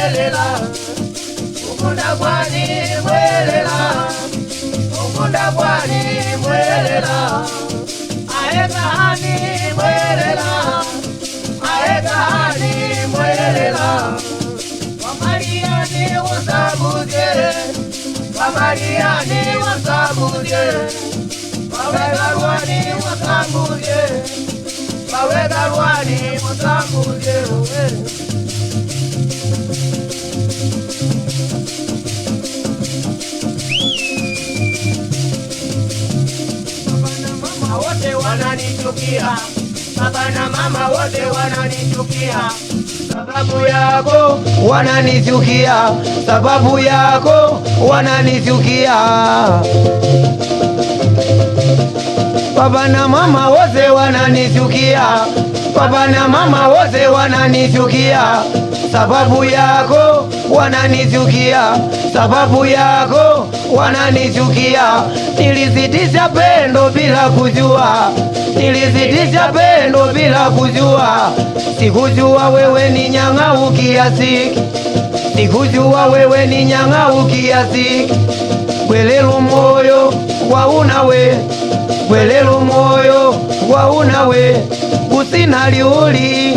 mwelela ukunda kwani mwelela ukunda kwani mwelela aekani mwelela aekani mwelela Wamariani wasabuze Wamariani wasabuze Wawegarwani wasabuze Wawegarwani wasabuze wote wananichukia, baba na mama wote wananichukia, sababu yako wananichukia, sababu yako wananichukia. Baba na mama wote wananichukia, baba na mama wote wananichukia, sababu yako wananichukia, sababu yako wananichukia. Nilizidisha pendo bila kujua, nilizidisha pendo bila kujua. Sikujua wewe ni nyang'au kiasi, sikujua wewe ni nyang'au kiasi. Bwelelo moyo waunawe, bwelelo moyo waunawe, usina liuli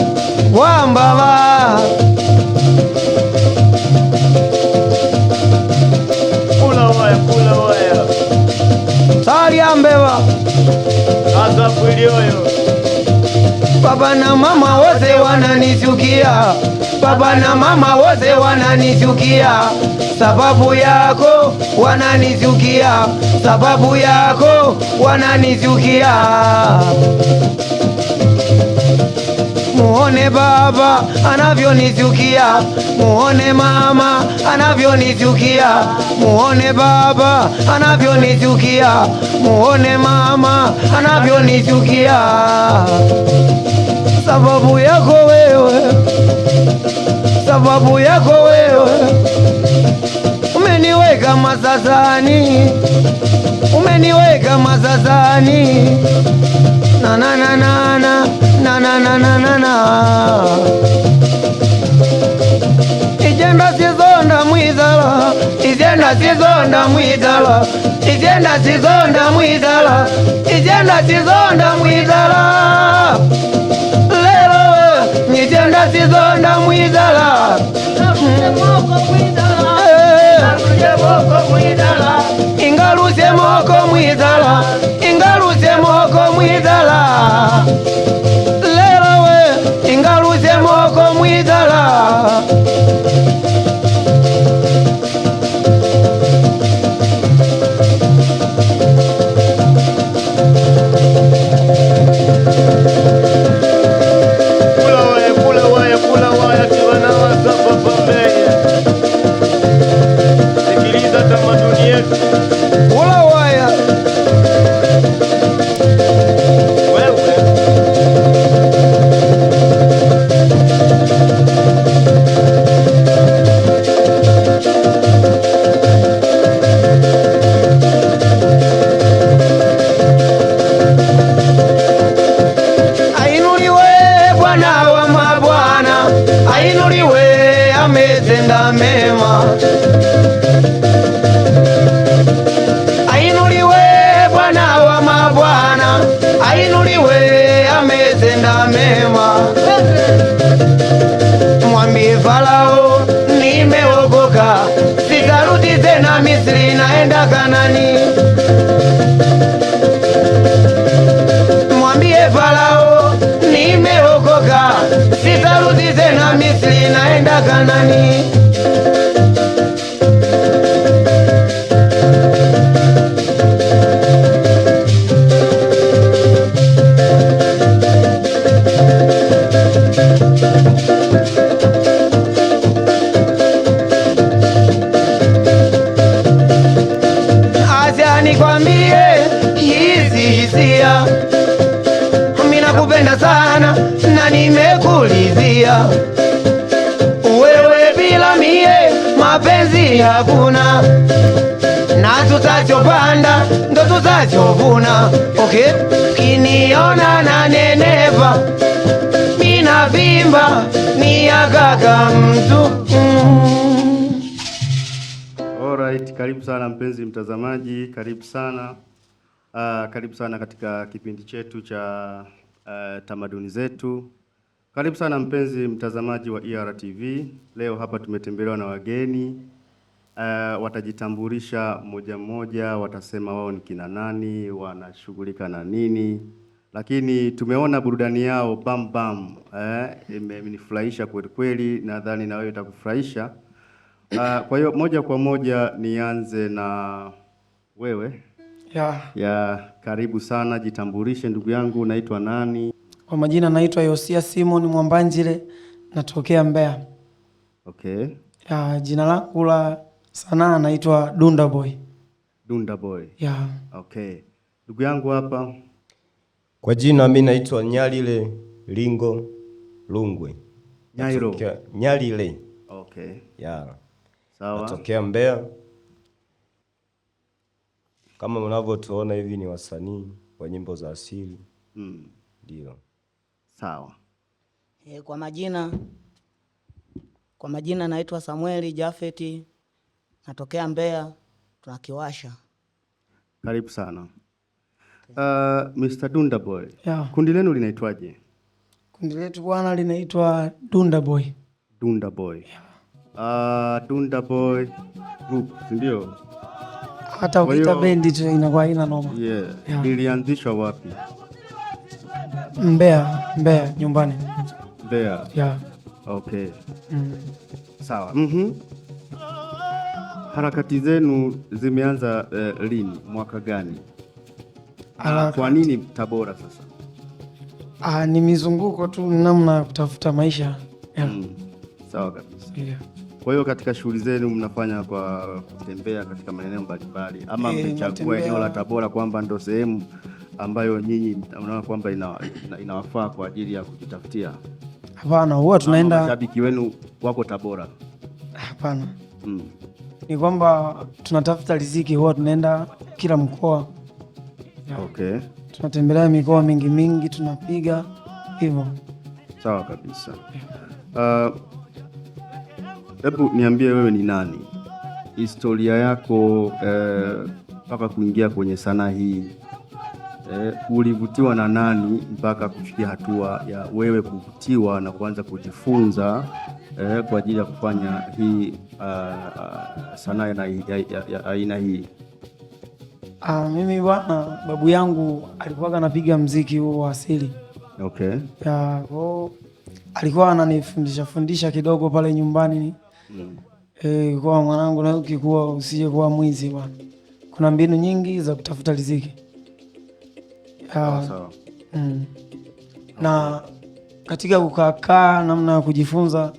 wambala. Kula waya Sali ambewa Asa kwilioyo. Baba na mama wote wananichukia, baba na mama wote wananichukia, sababu yako wananichukia, sababu yako wananichukia. Muone baba anavyonichukia, muone mama anavyonichukia, muone baba anavyonichukia, muone mama anavyonichukia. Sababu yako wewe, sababu yako wewe, umeniweka masasani, umeniweka masasani. Na na na na na na na na na na na. Ijenda sizonda mwizala, ijenda sizonda mwizala, ijenda sizonda mwizala, ijenda sizonda mwizala. Lelo nijenda sizonda mwizala. Ingaluse moko mwizala, ingaluse moko mwizala. Lelo we ingaluse moko mwizala. Kula waya kibana wasapa pambeye. Sikiliza tamaduni yetu. Kula waya Wewe ainuliwe Bwana wa mabwana, ainuliwe ametenda mema. Ainuliwe Bwana wa mabwana, ainuliwe ametenda mema. Mwambie Farao nimeokoka, sitarudi tena Misri, naenda Kanani. Mwambie Farao nimeokoka, sitarudi tena Misri, naenda Kanani. Acha nikwambie hizi hisia, mimi nakupenda sana na nimekulizia wewe, bila mie mapenzi hakuna, na tutachopanda ndo tutachovuna. Okay, kiniona na nenepa, mina vimba ni ya kaka mtu karibu sana mpenzi mtazamaji, karibu sana. Karibu sana katika kipindi chetu cha tamaduni zetu. Karibu sana mpenzi mtazamaji wa ERTV. Leo hapa tumetembelewa na wageni. Watajitambulisha mmoja mmoja, watasema wao ni kina nani, wanashughulika na nini. Lakini tumeona burudani yao bam bam. Imenifurahisha kweli kweli, nadhani na wewe itakufurahisha. Kwa hiyo moja kwa moja nianze na wewe. Karibu sana, jitambulishe ndugu yangu, naitwa nani? Kwa majina naitwa Yosia Simon Mwambanjile, natokea Mbeya. Okay. Jina langu la sanaa naitwa Dunda Boy. Dunda Boy. Okay. Ndugu yangu hapa. Kwa jina mimi naitwa Nyalile Lingo Lungwe. Nyalile. Okay. Sawa. Natokea Mbeya. Kama mnavyotuona hivi ni wasanii wa nyimbo za asili. Ndio. Sawa. Kwa majina naitwa Samueli Jafeti, natokea Mbeya, tunakiwasha. Karibu sana. Mr. Dunda Boy. Kundi lenu linaitwaje? Kundi letu bwana linaitwa Dunda Boy. Dunda Boy. Dunda Boy group, ndio? Hata ukita bendi tu inakuwa ina noma. Lilianzishwa wapi? Mbeya nyumbani. Mbeya. Okay. Sawa. Harakati zenu zimeanza lini? Mwaka gani? Kwa nini Tabora sasa? Ni mizunguko tu, namna ya kutafuta maisha. Sawa kabisa. Kwa hiyo katika shughuli zenu mnafanya kwa kutembea katika maeneo mbalimbali, ama mmechagua eneo la Tabora kwamba ndio sehemu ambayo nyinyi mnaona kwamba inawafaa kwa ajili ya kujitafutia? Hapana, huwa tunaenda. Mashabiki wenu wako Tabora? Hapana. Ni kwamba tunatafuta riziki, huwa tunaenda kila mkoa. Okay. Tunatembelea mikoa mingi tunapiga hivyo. Sawa kabisa. Hebu niambie wewe ni nani? Historia yako mpaka kuingia kwenye sanaa hii. Ulivutiwa na nani mpaka kufikia hatua ya wewe kuvutiwa na kuanza kujifunza kwa ajili ya kufanya hii sanaa ya aina hii? Mimi bwana, babu yangu alikuwa anapiga mziki huo wa asili. Okay. Alikuwa ananifundisha kidogo pale nyumbani. Kwa mwanangu, na ukikuwa usije kuwa mwizi bwana. Kuna mbinu nyingi za kutafuta riziki. Sawa. Na katika kukaa namna ya kujifunza,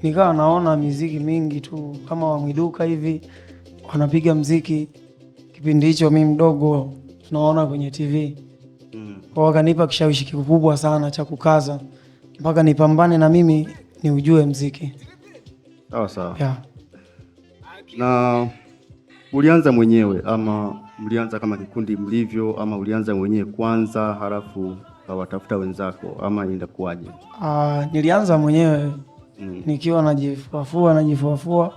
nikawa naona miziki mingi tu kama wa Mwiduka hivi wanapiga mziki. Kipindi hicho mimi mdogo tunaona kwenye TV. Kwa wakanipa kishawishi kikubwa sana cha kukaza mpaka nipambane na mimi ni ujue mziki. Sawa. Na ulianza mwenyewe ama mlianza kama kikundi mlivyo, ama ulianza mwenyewe kwanza halafu watafuta wenzako, ama inakuwaje? Nilianza mwenyewe nikiwa najifuafua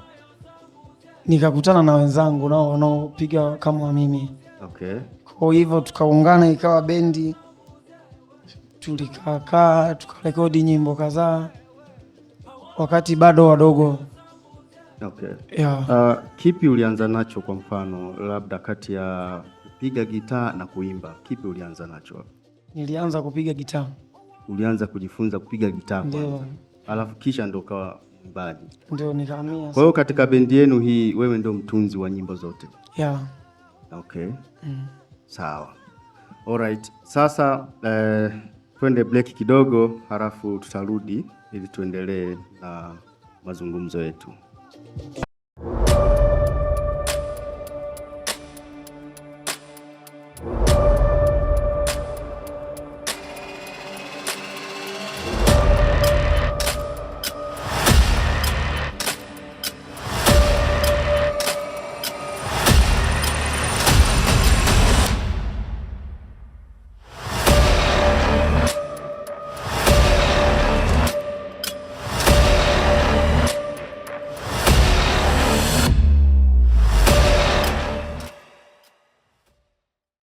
nikakutana na wenzangu nao wanaopiga kama mimi. Okay. Kwa hivyo tukaungana ikawa bendi, tulikaa tukarekodi nyimbo kadhaa wakati bado wadogo. Okay. Kipi ulianza nacho kwa mfano, labda kati ya kupiga gitaa na kuimba, kipi ulianza nacho? Nilianza kupiga gitaa. Ulianza kujifunza kupiga gitaa kwanza, alafu kisha ndo kawa mwimbaji? Ndio, nikahamia. Kwa hiyo katika bendi yenu hii wewe ndio mtunzi wa nyimbo zote? Okay. Sawa. Alright. Sasa twende break kidogo, halafu tutarudi ili tuendelee na mazungumzo yetu.